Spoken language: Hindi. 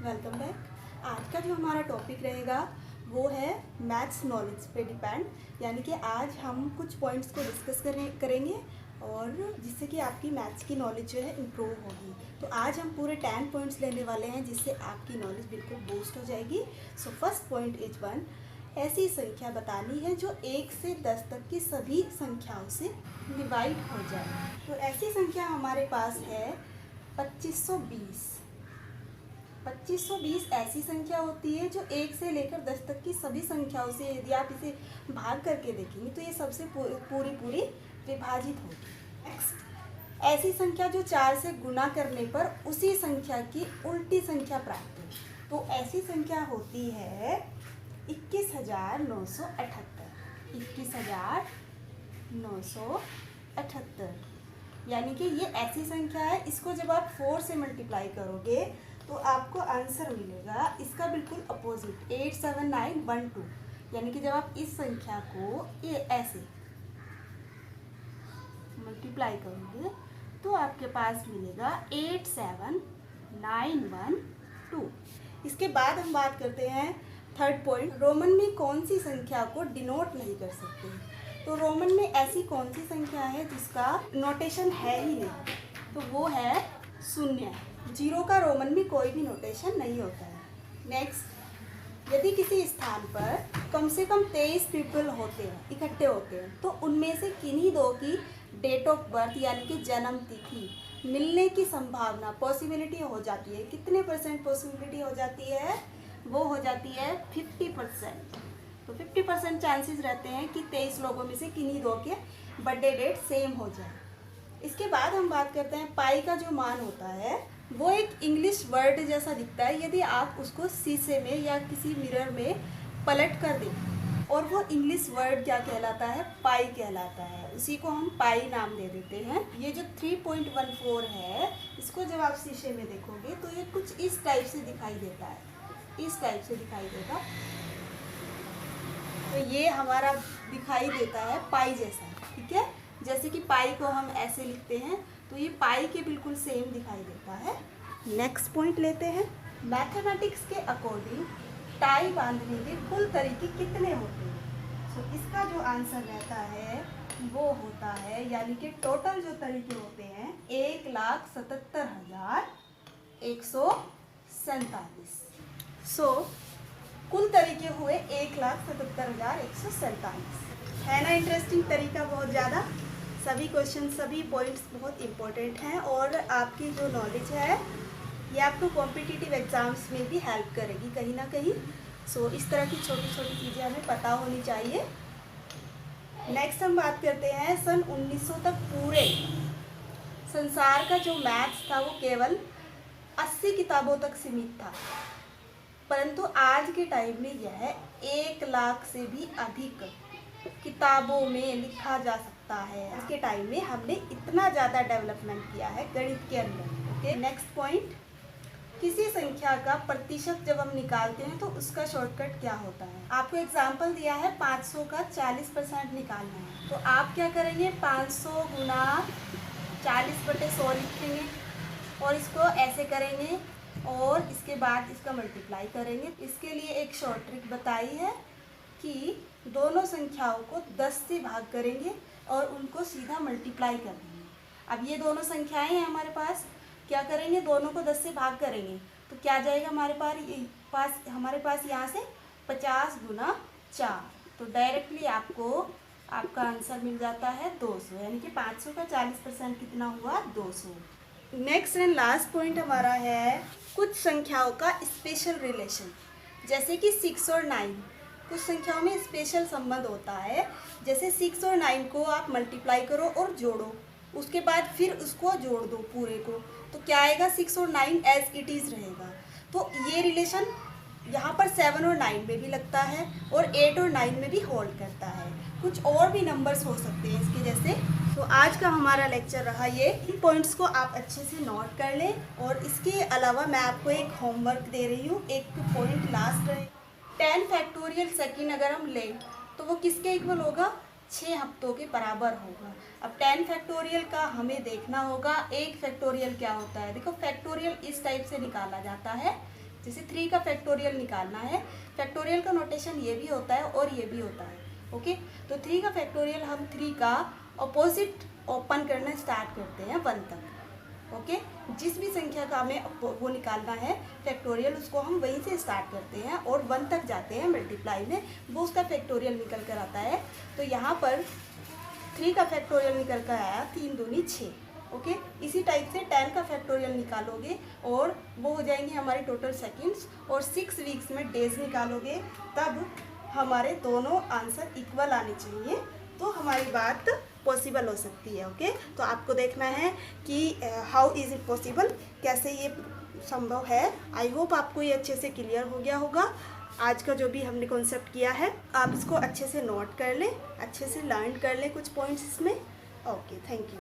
Welcome back. आज का जो हमारा टॉपिक रहेगा वो है मैथ्स नॉलेज पे डिपेंड, यानी कि आज हम कुछ पॉइंट्स को डिस्कस करेंगे और जिससे कि आपकी मैथ्स की नॉलेज जो है इम्प्रूव होगी। तो आज हम पूरे 10 पॉइंट्स लेने वाले हैं जिससे आपकी नॉलेज बिल्कुल बूस्ट हो जाएगी। So first point is one, ऐसी संख्या बतानी है जो 1 से 10 तक की सभी संख्याओं से डिवाइड हो जाए। तो ऐसी संख्या हमारे पास है 2520। 2520 ऐसी संख्या होती है जो 1 से लेकर 10 तक की सभी संख्याओं से यदि आप इसे भाग करके देखेंगे तो ये सबसे पूरी विभाजित होगी। नेक्स्ट, ऐसी संख्या जो 4 से गुना करने पर उसी संख्या की उल्टी संख्या प्राप्त हो। तो ऐसी संख्या होती है 21,978। 21,978 यानी कि ये ऐसी संख्या है, इसको जब आप 4 से मल्टीप्लाई करोगे तो आपको आंसर मिलेगा इसका बिल्कुल अपोजिट 87912। यानी कि जब आप इस संख्या को ये ऐसे मल्टीप्लाई करोगे तो आपके पास मिलेगा 87912। इसके बाद हम बात करते हैं थर्ड पॉइंट, रोमन में कौन सी संख्या को डिनोट नहीं कर सकते। तो रोमन में ऐसी कौन सी संख्या है जिसका नोटेशन है ही नहीं, तो वो है शून्य। जीरो का रोमन में कोई भी नोटेशन नहीं होता है। नेक्स्ट, यदि किसी स्थान पर कम से कम 23 पीपल होते हैं, इकट्ठे होते हैं, तो उनमें से किन्हीं दो की डेट ऑफ बर्थ यानी कि जन्म तिथि मिलने की संभावना पॉसिबिलिटी हो जाती है। कितने परसेंट पॉसिबिलिटी हो जाती है? वो हो जाती है 50%। तो 50% चांसेस रहते हैं कि 23 लोगों में से किन्हीं दो के बर्थडे डेट सेम हो जाए। इसके बाद हम बात करते हैं पाई का जो मान होता है वो एक इंग्लिश वर्ड जैसा दिखता है। यदि आप उसको शीशे में या किसी मिरर में पलट कर दें और वो इंग्लिश वर्ड क्या कहलाता है? पाई कहलाता है। उसी को हम पाई नाम दे देते हैं। ये जो 3.14 है, इसको जब आप शीशे में देखोगे तो ये कुछ इस टाइप से दिखाई देता है, इस टाइप से दिखाई देगा। तो ये हमारा दिखाई देता है पाई जैसा, ठीक है। जैसे कि पाई को हम ऐसे लिखते हैं तो ये पाई के बिल्कुल सेम दिखाई देता है। नेक्स्ट पॉइंट लेते हैं, मैथमेटिक्स के अकॉर्डिंग टाई बांधने के कुल तरीके कितने होते हैं। तो इसका जो आंसर रहता है वो होता है, यानी कि टोटल जो तरीके होते हैं 1,77,147। सो कुल तरीके हुए 1,77,147। है ना इंटरेस्टिंग तरीका बहुत ज़्यादा। सभी क्वेश्चन, सभी पॉइंट्स बहुत इंपॉर्टेंट हैं और आपकी जो नॉलेज है ये आपको कॉम्पिटिटिव एग्जाम्स में भी हेल्प करेगी कहीं ना कहीं। सो इस तरह की छोटी छोटी चीज़ें हमें पता होनी चाहिए। नेक्स्ट हम बात करते हैं सन 1900 तक पूरे संसार का जो मैथ्स था वो केवल 80 किताबों तक सीमित था, परंतु आज के टाइम में यह 1 लाख से भी अधिक किताबों में लिखा जा सकता है। आज के टाइम में हमने इतना ज़्यादा डेवलपमेंट किया है गणित के अंदर। ओके, नेक्स्ट पॉइंट, किसी संख्या का प्रतिशत जब हम निकालते हैं तो उसका शॉर्टकट क्या होता है। आपको एग्जाम्पल दिया है 500 का 40% निकालना है, तो आप क्या करेंगे? 500 गुना 40/100 लिखेंगे और इसको ऐसे करेंगे और इसके बाद इसका मल्टीप्लाई करेंगे। इसके लिए एक शॉर्ट ट्रिक बताई है कि दोनों संख्याओं को 10 से भाग करेंगे और उनको सीधा मल्टीप्लाई कर देंगे। अब ये दोनों संख्याएं हैं हमारे पास, क्या करेंगे? दोनों को 10 से भाग करेंगे तो क्या जाएगा हमारे पास यहाँ से 50 गुना 4। तो डायरेक्टली आपको आपका आंसर मिल जाता है 200, यानी कि 500 का 40% कितना हुआ? 200। नेक्स्ट एंड लास्ट पॉइंट हमारा है कुछ संख्याओं का स्पेशल रिलेशन, जैसे कि 6 और 9। कुछ संख्याओं में स्पेशल संबंध होता है, जैसे 6 और 9 को आप मल्टीप्लाई करो और जोड़ो, उसके बाद फिर उसको जोड़ दो पूरे को, तो क्या आएगा? 6 और 9 एज इट इज़ रहेगा। तो ये रिलेशन यहाँ पर 7 और 9 में भी लगता है और 8 और 9 में भी होल्ड करता है। कुछ और भी नंबर्स हो सकते हैं इसके जैसे। तो आज का हमारा लेक्चर रहा ये। इन पॉइंट्स को आप अच्छे से नोट कर लें और इसके अलावा मैं आपको एक होमवर्क दे रही हूँ, एक पॉइंट लास्ट रहे। 10 फैक्टोरियल सेकेंड अगर हम लें तो वो किसके इक्वल होगा? 6 हफ्तों के बराबर होगा। अब 10 फैक्टोरियल का हमें देखना होगा 1 फैक्टोरियल क्या होता है। देखो फैक्टोरियल इस टाइप से निकाला जाता है जैसे 3 का फैक्टोरियल निकालना है, फैक्टोरियल का नोटेशन ये भी होता है और ये भी होता है। ओके, तो 3 का फैक्टोरियल हम 3 का ऑपोजिट ओपन करना स्टार्ट करते हैं 1 तक। ओके, जिस भी संख्या का हमें वो निकालना है फैक्टोरियल, उसको हम वहीं से स्टार्ट करते हैं और 1 तक जाते हैं मल्टीप्लाई में, वो उसका फैक्टोरियल निकल कर आता है। तो यहाँ पर 3 का फैक्टोरियल निकल कर आया 3 दूनी 6। ओके, इसी टाइप से 10 का फैक्टोरियल निकालोगे और वो हो जाएंगे हमारे टोटल सेकंड्स, और 6 वीक्स में डेज निकालोगे, तब हमारे दोनों आंसर इक्वल आने चाहिए, तो हमारी बात पॉसिबल हो सकती है। ओके, तो आपको देखना है कि हाउ इज़ इट पॉसिबल, कैसे ये संभव है। आई होप आपको ये अच्छे से क्लियर हो गया होगा। आज का जो भी हमने कॉन्सेप्ट किया है, आप इसको अच्छे से नोट कर लें, अच्छे से लर्न कर लें कुछ पॉइंट्स इसमें। Okay, thank you.